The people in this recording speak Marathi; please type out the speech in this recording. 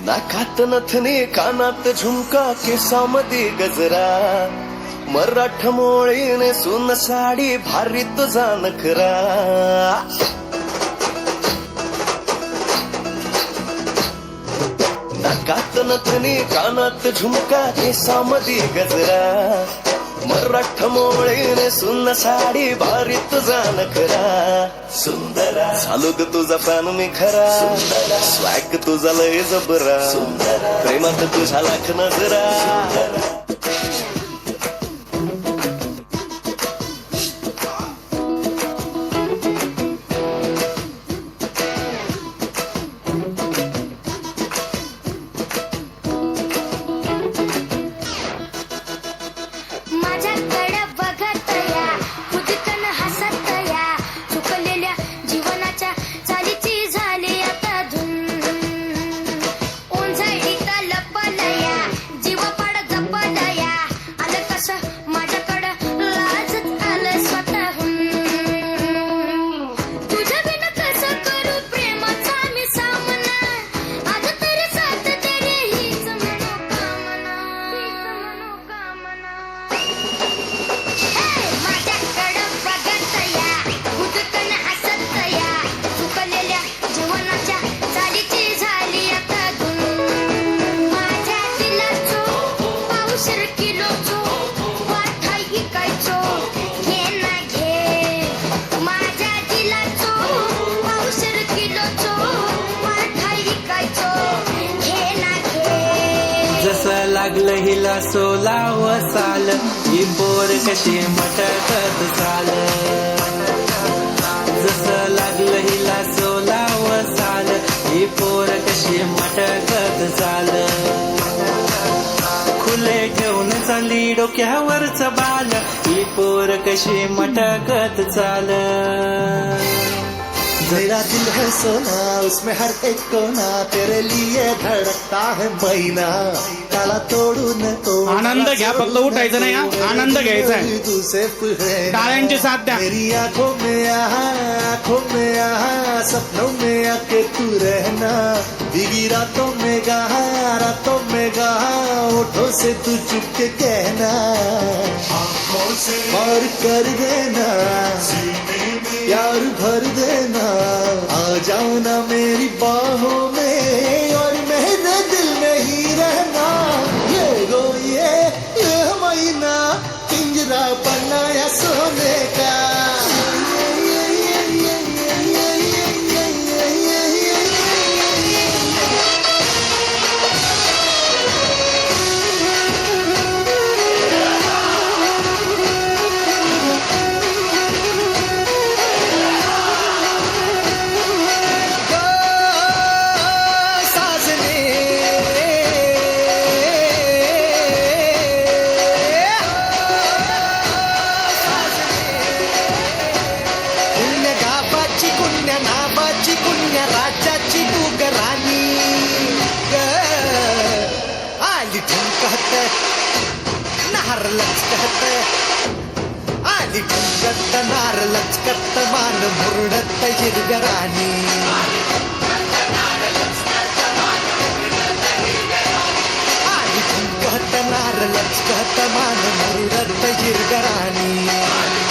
नाकात नथने कानात झुमका केसामध्ये गजरा मराठमोळीने सुन साडी भारी तुझा नखरा नाकात नथने कानात झुमका केसामध्ये गजरा मराठमोळीने सुन साडी भारी तुझा नखरा सुंदरा झालो ग तुझा फॅन मी खरा स्वॅग तुझा लय जबरा प्रेमात तुझा लाख नजरा जसं लागलं हिला 16 साल ही पोर कशी मटकत चाल जसं लागलं हिला 16 साल ही पोर कशी मटकत चाल खुले घेऊन चालली डोक्यावरच बाल ही पोर कशी मटकत चाल मेरा दिल है सोना उसमें हर एक कोना तेरे लिए धड़कता है महीना काला तोडून तो आनंद घ्या फक्त उठायचं नाही हा आनंद घ्यायचा आहे तू सिर्फ है टाळ्यांची साथ द्या मेरी आंखों में यहाँ सपनों में आके तू रहना भीगी रातों में गहा होठों से तू चुप के कहना और कर देना प्यार भर देना आ जाओ ना मेरी बाहों में और मेरे दिल में ही रहना ये महीना पिंजरा बनाया सोने का नावाची कुण्या राजाची गुगराणी आली ठुमकत नार लचकत आली ठुमकत नार लचकत मान मुरडत हिरव्या राणी आली ठुमकत नार लचकत मान मुरडत हिरव्या राणी